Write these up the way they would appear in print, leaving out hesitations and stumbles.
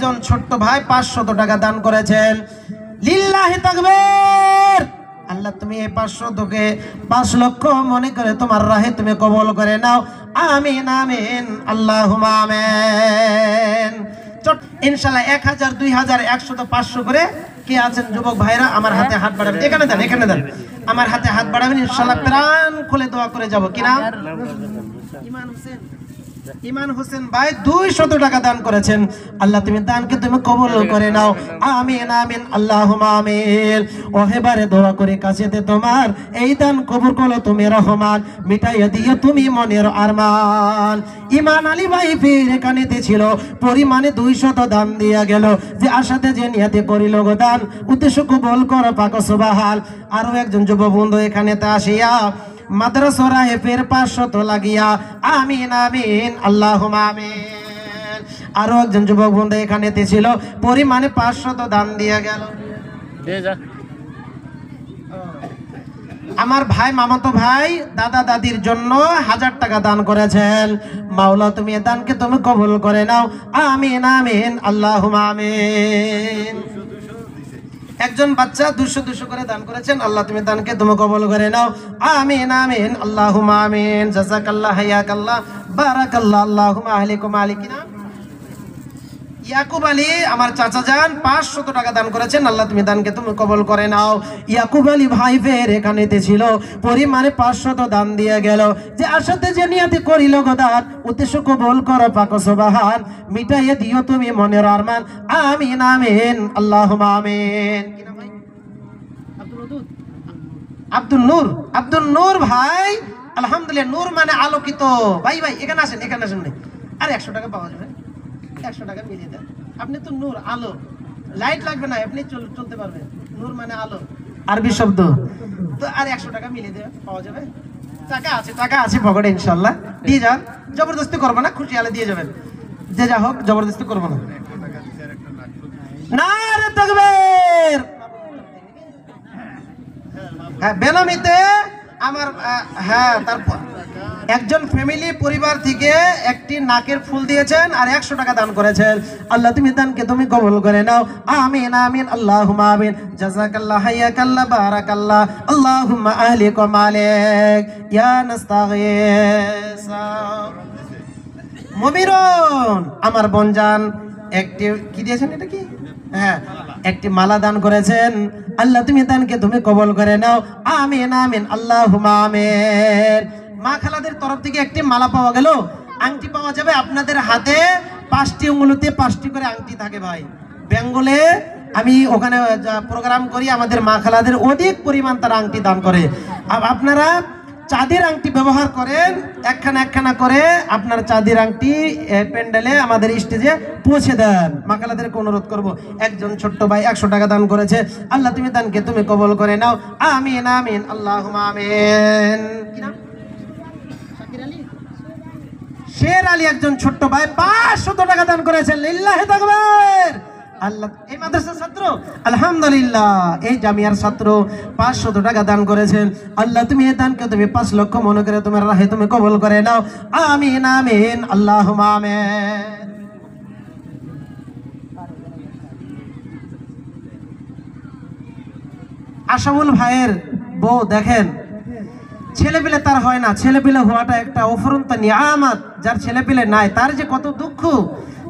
একজন ছোট্ট ভাই 500 টাকা দান করেছেন। লিল্লাহি তাকবীর। আল্লাহ তুমি এই 500কে 5 লক্ষ মনে করে তোমার রাহে তুমি কবুল করে নাও। আমিন আমিন আল্লাহুম্মা আমিন। ইনশাআল্লাহ 1000 2000 100 তো 500 করে কে আছেন যুবক ভাইরা আমার হাতে হাত বাড়াবেন। এখানে দেন আমার হাতে হাত বাড়াবেন, ইনশাআল্লাহ প্রাণ খুলে দোয়া করে যাব। কি নাম? ইমান হোসেন ভাই 200 টাকা দান করেছেন। আল্লাহ তুমি দানকে তুমি কবুল করে নাও। আমিন আমিন আল্লাহুম্মা আমিন। ওহেবারে দোয়া করে কাছেতে তোমার এই দান কবুল করো তুমি রহমান, মিটাইয়া দিও তুমি মনের আরমান। ইমান আলী ভাই ফির এখানেতে ছিল, পরিমাণে 200 দান দিয়া গেল। যে আশাতে যে নিয়াতে করিল গো দান, উদ্দেশ্য কবুল করো পাক সুবহান। আরো একজন যুব বন্ধু এখানেতে আসিয়া মাদ্রাসা রাহেফের 500 লাগিয়া আমিন আমিন আল্লাহুম্মা আমিন। আরো একজন যুবক বন্ধু এখানেতে ছিল, পরিমাণে 500 দান দিয়া গেল। আমার ভাই মামাতো ভাই দাদা দাদির জন্য 1000 টাকা দান করেছেন। মাওলা তুমি এই দানকে তুমি কবুল করে নাও। আমিন আমিন আল্লাহুম্মা আমিন। একজন বাচ্চা 200 করে দান করেছেন। আল্লাহ তুমি দানকে তুমি কবুল করে নাও। আমিন আমিন আল্লাহুম্মা আমিন। জাযাকাল্লাহ হায়াকাল্লাহ বারাকাল্লাহ আল্লাহুম্মা আহলিকুম আলিকিনা। ইয়াকুব আলী আমার চাচা যান 500 টাকা দান করেছেন। আল্লাহ তুমি দানকে তুমি কবুল করে নাও। ইয়াকুব আলী ভাই ফের এখানেতে ছিল, পরিমাণে 500 দান দিয়ে গেল। যে আশাতে যে নিয়াতে করিল গো দান, উদ্দেশ্য কবুল করো পাক সুবহান, মিটাইয়া দিও তুমি মনের আরমান। আমিন আমিন আল্লাহুম্মা আমিন। কি নাম ভাই? আব্দুল নূর ভাই। আলহামদুলিল্লাহ, নূর মানে আলোকিত। ভাই এখানে আসেন আরে 100 টাকা পাওয়া যাবে, 100 টাকা মিলিয়ে দেন। আপনি তো নূর, আলো, লাইট লাগবে না, আপনি চলতে পারবেন। নূর মানে আলো, আরবি শব্দ তো। আর 100 টাকা মিলিয়ে দেন, পাওয়া যাবে। টাকা আছে পকেটে, ইনশাআল্লাহ দিয়ে যান। জবরদস্তি করবো না, খুশি আলে দিয়ে যাবেন। যে যা হোক জবরদস্তি করবো না। নারে তাকবীর। হ্যাঁ, বেনামিতে আমার তারপর একজন ফ্যামিলি পরিবার থেকে একটি নাকের ফুল দিয়েছেন আর 100 টাকা দান করেছেন। আল্লাহ তুমি দানকে তুমি কবুল করে নাও। আমিন আমিন আল্লাহুম্মা আমিন। জাযাকাল্লাহ হায়াকাল্লাহ বারাকাল্লাহ আল্লাহুম্মা আহলিকুম আলাইক ইয়া নাস্তাগীস। মুমিরুন আমার বোনজান একটি কি দিয়েছেন, এটা কি? হ্যাঁ, একটি মালা দান করেছেন। আল্লাহ তুমি দানকে তুমি কবুল করে নাও। আমিন আমিন আল্লাহুম্মা আমিন। মা খালাদের তরফ থেকে একটি মালা পাওয়া গেল। আংটি পাওয়া যাবে আপনাদের হাতে। 5টি আঙ্গুলতে 5টি করে আংটি থাকে ভাই। বেঙ্গলে আমি ওখানে প্রোগ্রাম করি, আমাদের মা খালাদের অধিক পরিমাণ তারা আংটি দান করে। আপনারা চাঁদের আংটি ব্যবহার করেন, একখানা করে আপনার চাঁদের আংটি প্যান্ডেলে আমাদের স্টেজে পৌঁছে দেন। মা খালাদেরকে অনুরোধ করবো। একজন ছোট্ট ভাই 100 টাকা দান করেছে। আল্লাহ তুমি দানকে তুমি কবুল করে নাও। আমিন আমিন আল্লাহুম্মা আমিন। কি নাম? শের আলী একজন ছোট্ট ভাই 500 টাকা দান করেছেন। লিল্লাহি তাকবীর। আল্লাহ এই মাদ্রাসার ছাত্র, আলহামদুলিল্লাহ এই জামিয়ার ছাত্র 500 টাকা দান করেছেন। আল্লাহ তুমি এই দানকে তুমি 5 লক্ষ মনে করে তোমার রাহে তুমি কবুল করে নাও। আমিন আমিন আল্লাহুম্মা আমিন। আশাউল ভাইয়ের বউ দেখেন, ছেলেপিলে তার হয় না। ছেলেপিলে হওয়াটা একটা অফুরন্ত নিয়ামত। যার ছেলেপিলে নাই তার যে কত দুঃখ,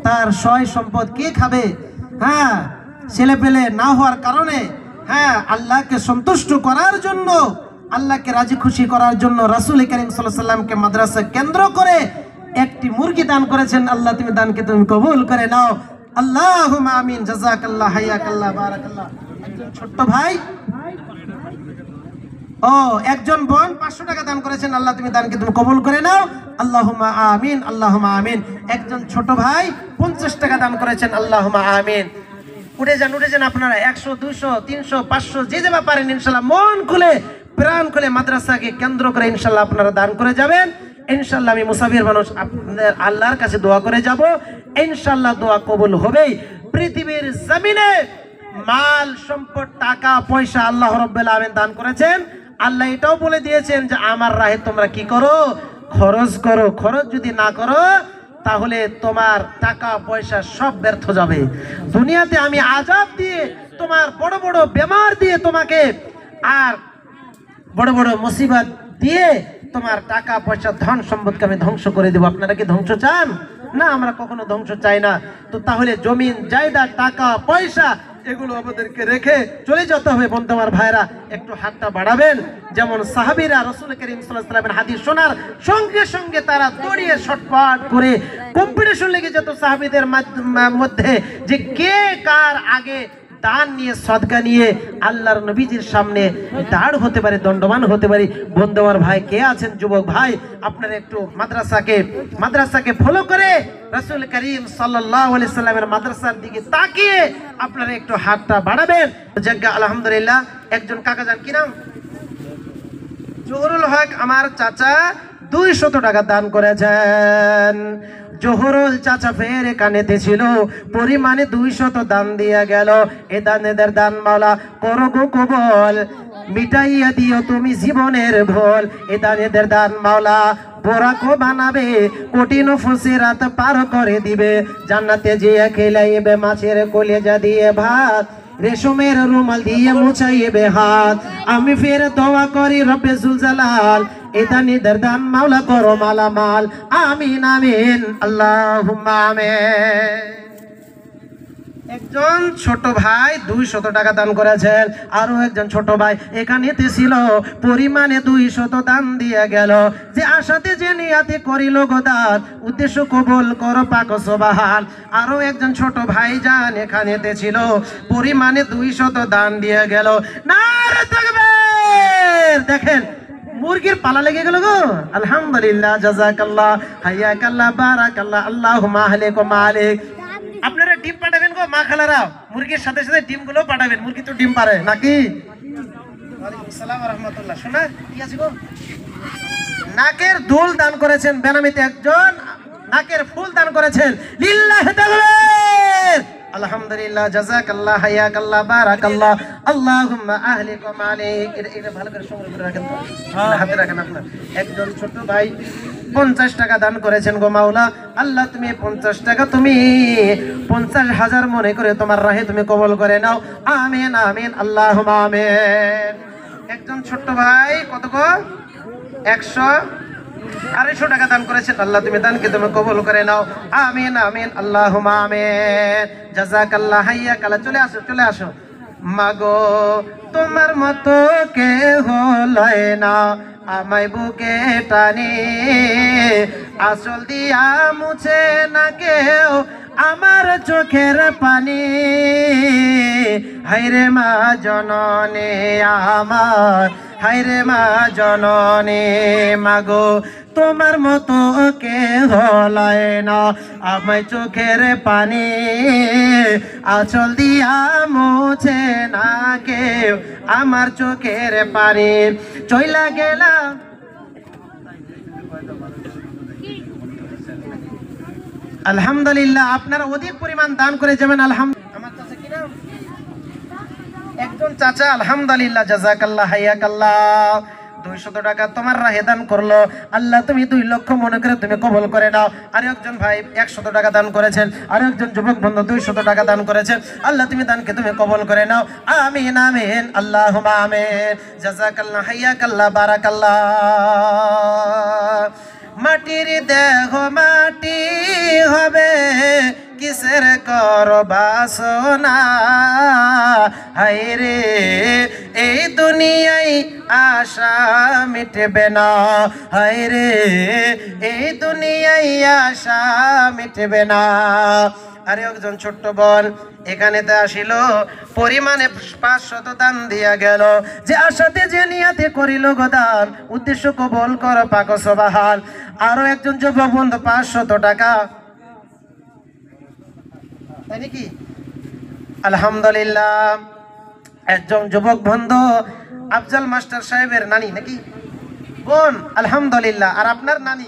তার সয় সম্পদ কে খাবে? হ্যাঁ, ছেলেপিলে না হওয়ার কারণে আল্লাহকে সন্তুষ্ট করার জন্য, আল্লাহকে রাজি খুশি করার জন্য রাসূল করিম সাল্লাল্লাহু আলাইহি ওয়াসাল্লামকে মাদ্রাসা কেন্দ্র করে একটি মুরগি দান করেছেন। আল্লাহ তুমি দানকে তুমি কবুল করে নাও। আল্লাহুম্মা আমিন। জাযাকাল্লাহ হায়াকাল্লাহ বারাকাল্লাহ। একজন ছোট্ট ভাই একজন বোন 500 টাকা দান করেছেন। আল্লাহ তুমি দানকে তুমি কবুল করে নাও। আল্লাহুম্মা আমিন আল্লাহুম্মা আমিন। একজন ছোট ভাই 50 টাকা দান করেছেন। আল্লাহুম্মা আমিন। উঠে যান আপনারা 100 200 300 500 যে যেভাবে পারেন ইনশাআল্লাহ মন খুলে প্রাণ খুলে মাদ্রাসাকে কেন্দ্র করে ইনশাআল্লাহ আপনারা দান করে যাবেন। ইনশাআল্লাহ আমি মুসাফির মানুষ, আপনাদের আল্লাহর কাছে দোয়া করে যাব। ইনশাআল্লাহ দোয়া কবুল হবেই। পৃথিবীর জমিনে মাল সম্পদ টাকা পয়সা আল্লাহ রাব্বুল আলামিন দান করেছেন। আল্লাহ এটাও বলে দিয়েছেন যে আমার রাহে তোমরা কি করো? খরচ করো। খরচ যদি না করো তাহলে তোমার টাকা পয়সা সব ব্যর্থ যাবে। দুনিয়াতে আমি আযাব দিয়ে, তোমার বড় বড় বেমার দিয়ে তোমাকে, আর বড় বড় মুসিবত দিয়ে তোমার টাকা পয়সা ধন সম্পদকে আমি ধ্বংস করে দেব। আপনারা কি ধ্বংস চান? না, আমরা কখনো ধ্বংস চাই না। তো তাহলে জমিন জায়গা টাকা পয়সা এগুলো আমাদেরকে রেখে চলে যেতে হবে। বন্ধু আমার ভাইরা, একটু হাতটা বাড়াবেন। যেমন সাহাবীরা রাসূল করিম সাল্লাল্লাহু আলাইহি ওয়াসাল্লামের হাদিস শোনার সঙ্গে সঙ্গে তারা দৌড়িয়ে ছটফট করে কম্পিটিশন লেগে যেত সাহাবীদের মধ্যে, যে কে কার আগে দান নিয়ে, সদকা নিয়ে আল্লাহর নবীজির সামনে দাঁড় হতে পারে, দণ্ডবান হতে পারে। বন্ধু আমার ভাই, কে আছেন যুবক ভাই, আপনারা একটু মাদ্রাসাকে ফলো করে রাসূল করিম সাল্লাল্লাহু আলাইহি সাল্লামের মাদ্রাসার দিকে তাকিয়ে আপনারা একটু হাতটা বাড়াবেন। জায়গা আলহামদুলিল্লাহ, একজন কাকা যান, কি নাম, জহুরুল হক, আমার চাচা 200 টাকা দান করেছেন। জহুরুল চাচা ফের কানেতে ছিল, পরিমাণে 200 দান দিয়া গেল। এ দানেদের দান মাওলা করো গো কবল, মিটাইয়া দিও তুমি জীবনের ভুল। এ দানেদের দান মাওলা বোরাকো বানাবে, কঠিন ফুসিরাত পার করে দিবে। জান্নাতে জিয়া খেলাইবে মাছের কলিজা দিয়ে ভাত, রেশমের রুমাল দিয়ে মুছাইবে হাত। আমি ফের দোয়া করি রব্বে জুল জালাল, এটা নিদের দান মাওলা করো মালামাল। আমিন আমিন আল্লাহুম্মা আমিন। একজন ছোট ভাই 200 টাকা দান করেছেন। আরো একজন ছোট ভাই এখানেতে ছিল, পরিমাণে 200 দান দিয়ে গেল। যে আশাতে যে নিয়াতে করিল গো দান, উদ্দেশ্য কবুল করো পাক সুবহান। আরো একজন ছোট ভাই যান এখানেতে ছিল, পরিমাণে 200 দান দিয়ে গেল। নারে তাকবীর! দেখেন মুরগির পালা লেগে গেল গো। আলহামদুলিল্লাহ, জাযাকাল্লাহ, হাইয়াকাল্লাহ, বারাকাল্লাহ, আল্লাহুম্মা আহলিক ওয়া মালিক। আপনারা ডিম পাঠাবেন গো মা খালারা, মুরগির সাথে সাথে ডিম গুলো পাঠাবেন। মুরগি তো ডিম পারে নাকি? ওয়ালাইকুম আসসালাম ওয়া রাহমাতুল্লাহ। শোনা কি আছে গো? নাকের দুল দান করেছেন বেনামিতে একজন, নাকের ফুল দান করেছেন। লিল্লাহি তাকবীর! আলহামদুলিল্লাহ, জাযাকাল্লাহ, হাইয়াকাল্লাহ, বারাকাল্লাহ, আল্লাহুম্মা আহলিক ওয়া মালিক। এটা ভালো করে সংগ্রহ করে রাখেন তো, হাতে রাখেন আপনার। একজন ছোট ভাই 50 টাকা দান করেছেন গো মাওলা। আল্লাহ তুমি 50 টাকা তুমি 50,000 মনে করে তোমার রাহে তুমি কবুল করে নাও। আমিন আমিন আল্লাহুম্মা আমিন। একজন ছোট ভাই কত গো? 100 টাকা দান করেছেন। আল্লাহ তুমি দানকে তুমি কবুল করে নাও। আমিন আমিন আল্লাহুম্মা আমিন। জাযাকাল্লাহ, হাইয়াকাল্লাহ। চলে আসো মাগো, তোমার মতো কেহ লয় না, আমায় বুকে টানে, আসল দিয়া মুছে না কেউ আমার চোখের পানি। হায়রে মা জননী আমার, হায়রে মা জননী, মাগো তোমার মতো কেহ লয় না, আমায় চোখের পানি, আঁচল দিয়া মুছে না কেউ আমার চোখের পানি। চইলা গেলাম আলহামদুলিল্লাহ। আপনারা অধিক পরিমাণ দান করে যাবেন। আলহামদুলিল্লাহ। আমার চাচা কি নাম? একজন চাচা, আলহামদুলিল্লাহ, জাযাকাল্লাহ, হাইয়াকাল্লাহ। 200 টাকা তোমার রাহে দান করলো। আল্লাহ তুমি 2 লক্ষ মনে করে তুমি কবুল করে নাও। আর একজন ভাই 100 টাকা দান করেছেন। আর একজন যুবক বন্ধু 200 টাকা দান করেছেন। আল্লাহ তুমি দানকে তুমি কবুল করে নাও। আমিন আমিন আল্লাহুম্মা আমিন। জাযাকাল্লাহ, হাইয়াকাল্লাহ, বারাকাল্লাহ। মাটির দেহ মাটি হবে, কিসের কর বাসনা, হায়রে এই দুনিয়ায় আশা মিটবে না, হায়রে এই দুনিয়ায় আশা মিটবে না। আর একজন ছোট্ট বোন এখানেতে আসিল, পরিমাণে 500 দান দিয়া গেল। যে আশাতে যে নিয়াতে করিল গো দান, উদ্দেশ্য কবুল কর পাক সুবহান। আরো একজন যুবক বন্ধু 500 টাকা, তাই নাকি? আলহামদুলিল্লাহ। একজন যুবক বন্ধু আফজাল মাস্টার সাহেবের নানি নাকি বোন, আলহামদুলিল্লাহ। আর আপনার নানি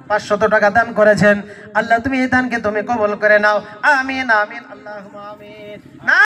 500 টাকা দান করেছেন। আল্লাহ তুমি এই দানকে তুমি কবুল করে নাও। আমিন আমিন আল্লাহুম্মা আমিন।